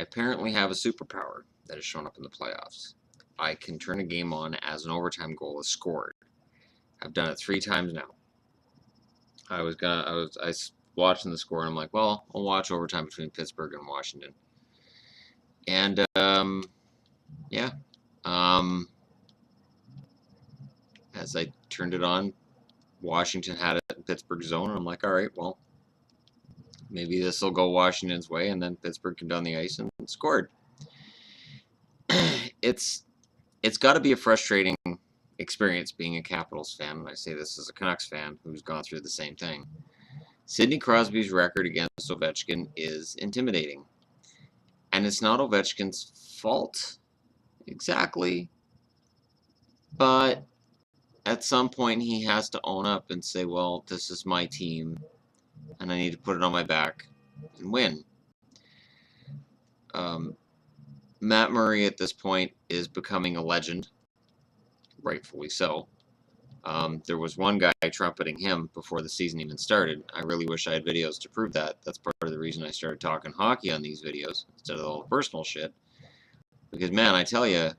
I apparently have a superpower that has shown up in the playoffs. I can turn a game on as an overtime goal is scored. I've done it 3 times now. I was watching the score and I'm like, well, I'll watch overtime between Pittsburgh and Washington. And yeah, as I turned it on, Washington had it in Pittsburgh's zone, and I'm like, all right, well, maybe this will go Washington's way, and then Pittsburgh can down the ice and scored. It's got to be a frustrating experience being a Capitals fan, and I say this as a Canucks fan who's gone through the same thing. Sidney Crosby's record against Ovechkin is intimidating. And it's not Ovechkin's fault exactly, but at some point he has to own up and say, well, this is my team, and I need to put it on my back and win. Matt Murray at this point is becoming a legend, rightfully so. There was one guy trumpeting him before the season even started. I really wish I had videos to prove that. That's part of the reason I started talking hockey on these videos instead of all the personal shit. Because, man, I tell you,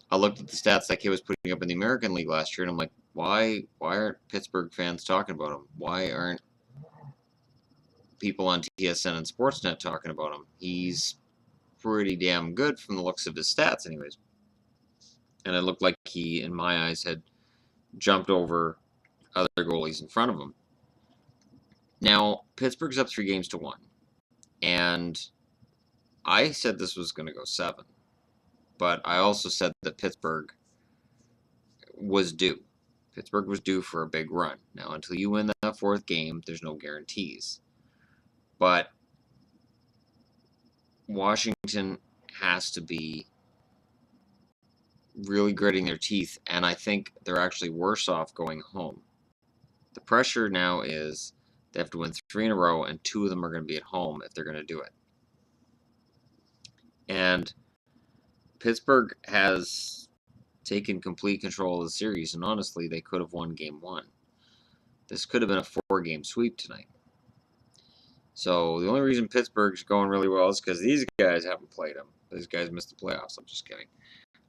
I looked at the stats that kid was putting up in the American League last year, and I'm like, why aren't Pittsburgh fans talking about him? Why aren't people on TSN and Sportsnet talking about him? He's pretty damn good from the looks of his stats anyways. And it looked like he, in my eyes, had jumped over other goalies in front of him. Now, Pittsburgh's up 3-1. And I said this was going to go 7. But I also said that Pittsburgh was due. Pittsburgh was due for a big run. Now, until you win that 4th game, there's no guarantees. But Washington has to be really gritting their teeth, and I think they're actually worse off going home. The pressure now is they have to win 3 in a row, and 2 of them are going to be at home if they're going to do it. And Pittsburgh has taken complete control of the series, and honestly, they could have won Game 1. This could have been a 4-game sweep tonight. So the only reason Pittsburgh's going really well is because these guys haven't played them. These guys missed the playoffs. I'm just kidding.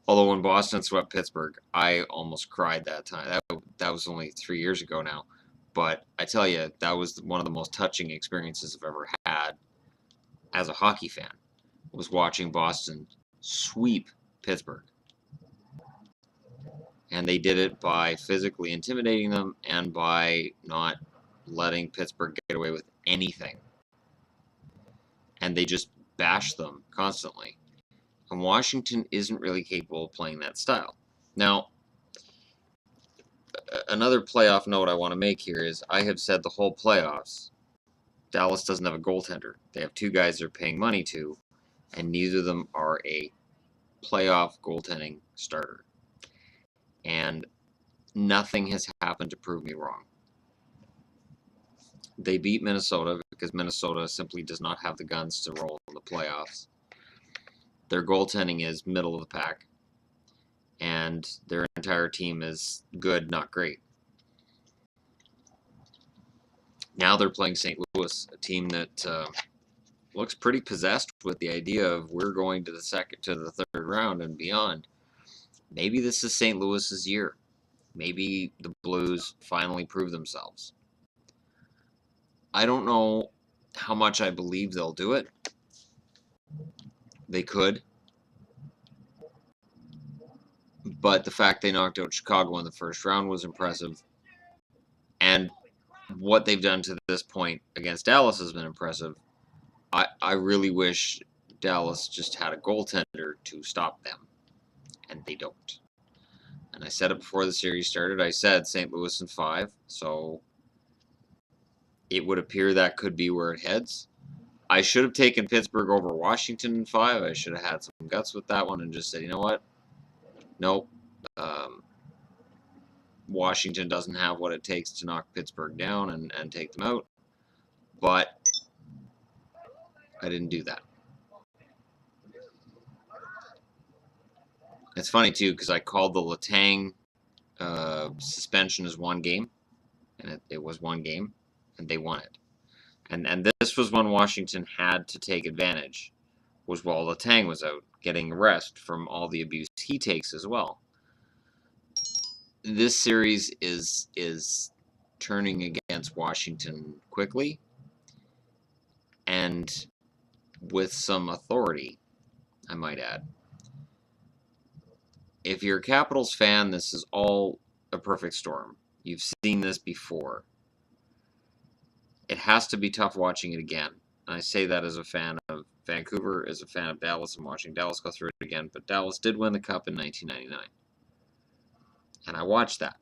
Although when Boston swept Pittsburgh, I almost cried that time. That was only 3 years ago now. But I tell you, that was one of the most touching experiences I've ever had as a hockey fan, was watching Boston sweep Pittsburgh. And they did it by physically intimidating them and by not letting Pittsburgh get away with anything. And they just bashed them constantly. And Washington isn't really capable of playing that style. Now, another playoff note I want to make here is I have said the whole playoffs, Dallas doesn't have a goaltender. They have 2 guys they're paying money to, and neither of them are a playoff goaltending starter. And nothing has happened to prove me wrong. They beat Minnesota because Minnesota simply does not have the guns to roll in the playoffs. Their goaltending is middle of the pack, and their entire team is good, not great. Now they're playing St. Louis, a team that looks pretty possessed with the idea of we're going to the 3rd round and beyond. Maybe this is St. Louis's year. Maybe the Blues finally prove themselves. I don't know how much I believe they'll do it. They could. But the fact they knocked out Chicago in the 1st round was impressive. And what they've done to this point against Dallas has been impressive. I really wish Dallas just had a goaltender to stop them. And they don't. And I said it before the series started. I said St. Louis in 5. So it would appear that could be where it heads. I should have taken Pittsburgh over Washington in 5. I should have had some guts with that one and just said, you know what? Nope. Washington doesn't have what it takes to knock Pittsburgh down and take them out. But I didn't do that. It's funny, too, because I called the Letang suspension as 1 game. And it was 1 game. And they won it. And this was when Washington had to take advantage was while Letang was out, getting rest from all the abuse he takes as well. This series is turning against Washington quickly and with some authority, I might add. If you're a Capitals fan, this is all a perfect storm. You've seen this before. It has to be tough watching it again. And I say that as a fan of Vancouver, as a fan of Dallas, and watching Dallas go through it again. But Dallas did win the Cup in 1999. And I watched that.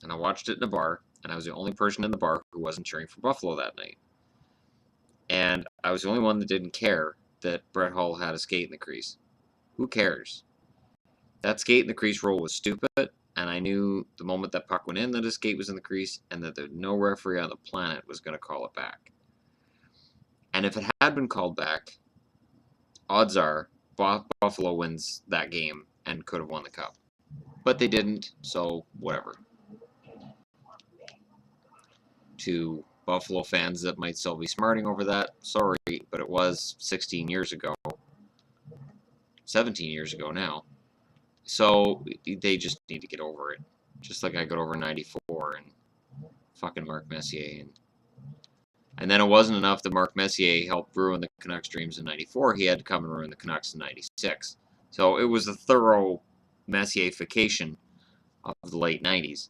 And I watched it in a bar, and I was the only person in the bar who wasn't cheering for Buffalo that night. And I was the only one that didn't care that Brett Hull had a skate in the crease. Who cares? That skate in the crease rule was stupid, and I knew the moment that puck went in that his skate was in the crease, and that no referee on the planet was going to call it back. And if it had been called back, odds are Buffalo wins that game and could have won the Cup. But they didn't, so whatever. To Buffalo fans that might still be smarting over that, sorry, but it was 16 years ago. 17 years ago now. So they just need to get over it. Just like I got over 94 and fucking Mark Messier. And then it wasn't enough that Mark Messier helped ruin the Canucks' dreams in 94. He had to come and ruin the Canucks in 96. So it was a thorough Messier-fication of the late 90s.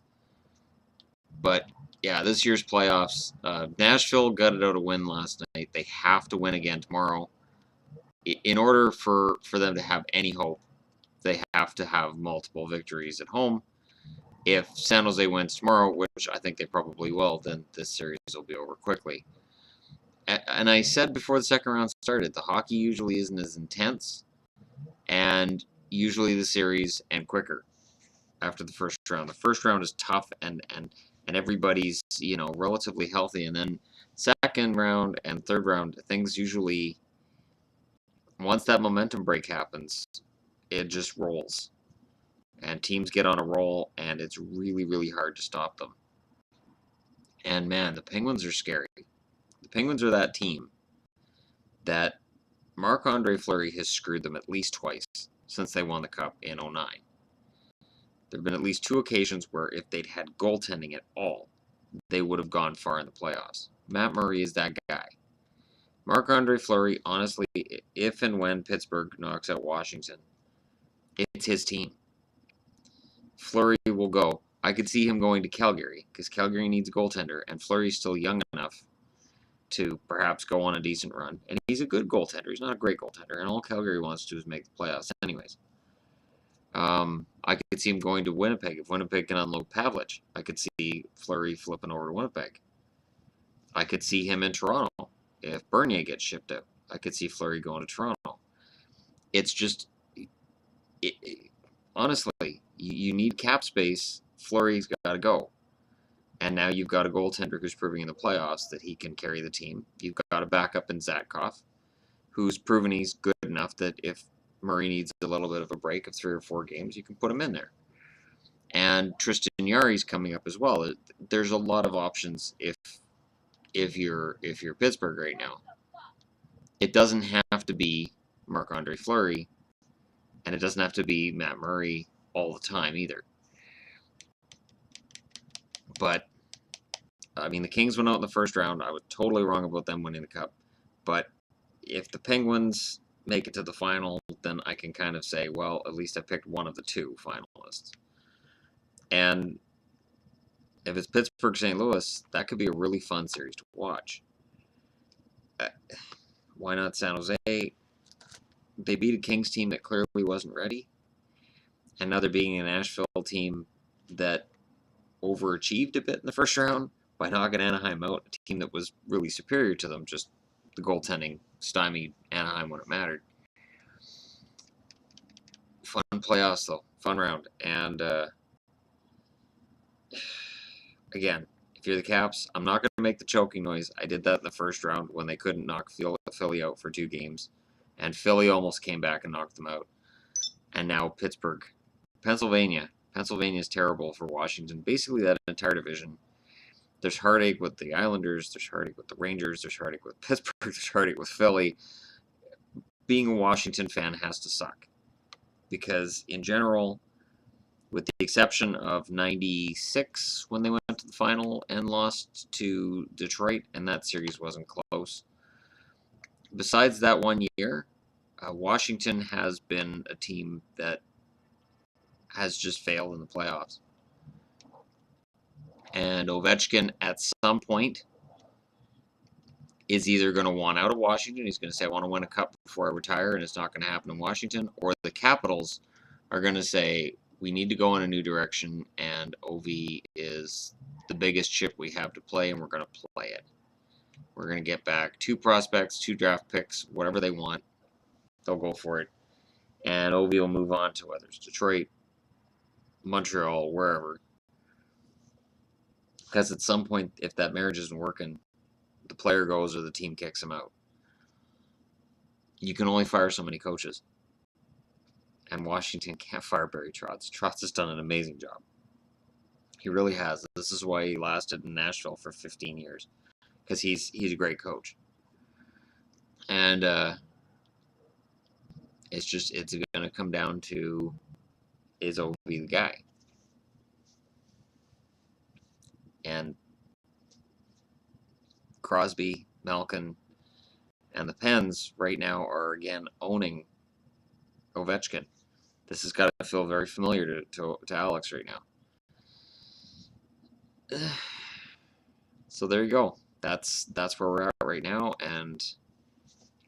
But yeah, this year's playoffs, Nashville gutted out a win last night. They have to win again tomorrow. In order for them to have any hope, they have to have multiple victories at home. If San Jose wins tomorrow, which I think they probably will, then this series will be over quickly. And I said before the second round started, the hockey usually isn't as intense, and usually the series end quicker after the first round. The first round is tough, and everybody's relatively healthy, and then second round and third round, things usually, once that momentum break happens, it just rolls. And teams get on a roll, and it's really, really hard to stop them. And man, the Penguins are scary. The Penguins are that team that Marc-Andre Fleury has screwed them at least twice since they won the Cup in 2009. There have been at least two occasions where if they'd had goaltending at all, they would have gone far in the playoffs. Matt Murray is that guy. Marc-Andre Fleury, honestly, if and when Pittsburgh knocks out Washington, it's his team. Fleury will go. I could see him going to Calgary because Calgary needs a goaltender, and Fleury's still young enough to perhaps go on a decent run. And he's a good goaltender. He's not a great goaltender, and all Calgary wants to do is make the playoffs anyways. I could see him going to Winnipeg. If Winnipeg can unload Pavlich, I could see Fleury flipping over to Winnipeg. I could see him in Toronto. If Bernier gets shipped out, I could see Fleury going to Toronto. It's just, honestly, you need cap space. Fleury's got to go. And now you've got a goaltender who's proving in the playoffs that he can carry the team. You've got a backup in Zatkov, who's proven he's good enough that if Murray needs a little bit of a break of 3 or 4 games, you can put him in there. And Tristan Jarry's coming up as well. There's a lot of options if you're Pittsburgh right now. It doesn't have to be Marc-Andre Fleury, and it doesn't have to be Matt Murray all the time either. But I mean, the Kings went out in the first round. I was totally wrong about them winning the Cup. But if the Penguins make it to the final, then I can kind of say, well, at least I picked one of the 2 finalists. And if it's Pittsburgh St. Louis, that could be a really fun series to watch. Why not San Jose? They beat a Kings team that clearly wasn't ready. And now they're beating a Nashville team that overachieved a bit in the first round by knocking Anaheim out, a team that was really superior to them. Just the goaltending stymied Anaheim when it mattered. Fun playoffs, though. Fun round. And again, if you're the Caps, I'm not going to make the choking noise. I did that in the first round when they couldn't knock Philly out for 2 games. And Philly almost came back and knocked them out. And now Pittsburgh. Pennsylvania. Pennsylvania is terrible for Washington. Basically, that entire division. There's heartache with the Islanders. There's heartache with the Rangers. There's heartache with Pittsburgh. There's heartache with Philly. being a Washington fan has to suck. Because in general, with the exception of 96 when they went to the final and lost to Detroit, and that series wasn't close. Besides that one year, Washington has been a team that has just failed in the playoffs. And Ovechkin, at some point, is either going to want out of Washington. He's going to say, I want to win a cup before I retire, and it's not going to happen in Washington. Or the Capitals are going to say, we need to go in a new direction, and OV is the biggest chip we have to play, and we're going to play it. We're going to get back 2 prospects, 2 draft picks, whatever they want. They'll go for it. And OV will move on to whether it's Detroit, Montreal, wherever. Because at some point, if that marriage isn't working, the player goes or the team kicks him out. You can only fire so many coaches. And Washington can't fire Barry Trotz. Trotz has done an amazing job. He really has. This is why he lasted in Nashville for 15 years. Because he's a great coach. And it's going to come down to, is OV the guy? And Crosby, Malkin, and the Pens right now are again owning Ovechkin. This has got to feel very familiar to Alex right now. So there you go. That's where we're at right now, and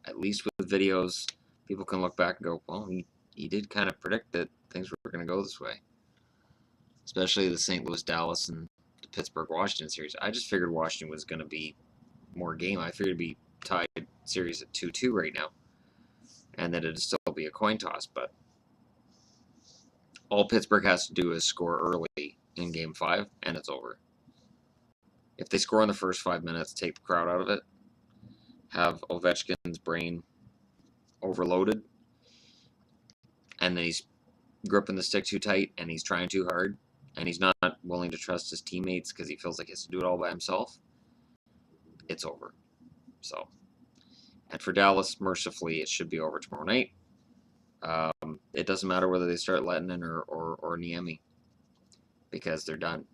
at least with videos, people can look back and go, well, he did kind of predict that things were going to go this way. Especially the St. Louis, Dallas, and the Pittsburgh, Washington series. I just figured Washington was going to be more game. I figured it'd be tied series at 2-2 right now, and that it'd still be a coin toss, but all Pittsburgh has to do is score early in Game 5, and it's over. If they score in the first 5 minutes, take the crowd out of it, have Ovechkin's brain overloaded, and then he's gripping the stick too tight, and he's trying too hard, and he's not willing to trust his teammates because he feels like he has to do it all by himself, it's over. So, and for Dallas, mercifully, it should be over tomorrow night. It doesn't matter whether they start Lettinen or Niemi, because they're done.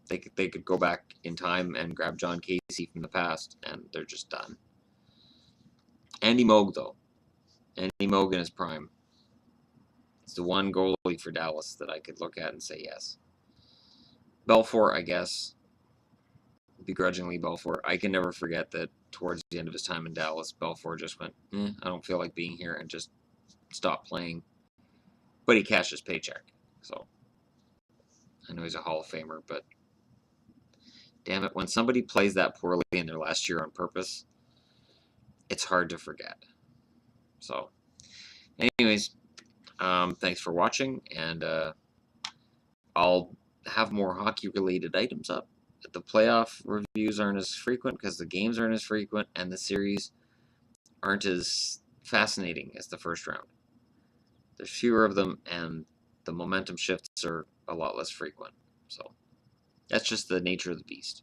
They could go back in time and grab John Casey from the past, and they're just done. Andy Moog, though. Andy Moog in his prime. It's the one goalie for Dallas that I could look at and say yes. Belfour, I guess. Begrudgingly Belfour. I can never forget that towards the end of his time in Dallas, Belfour just went, I don't feel like being here, and just stopped playing. But he cashed his paycheck. So, I know he's a Hall of Famer, but damn it, when somebody plays that poorly in their last year on purpose, it's hard to forget. So, anyways, thanks for watching, and I'll have more hockey-related items up. The playoff reviews aren't as frequent because the games aren't as frequent, and the series aren't as fascinating as the first round. There's fewer of them, and the momentum shifts are a lot less frequent. So, that's just the nature of the beast.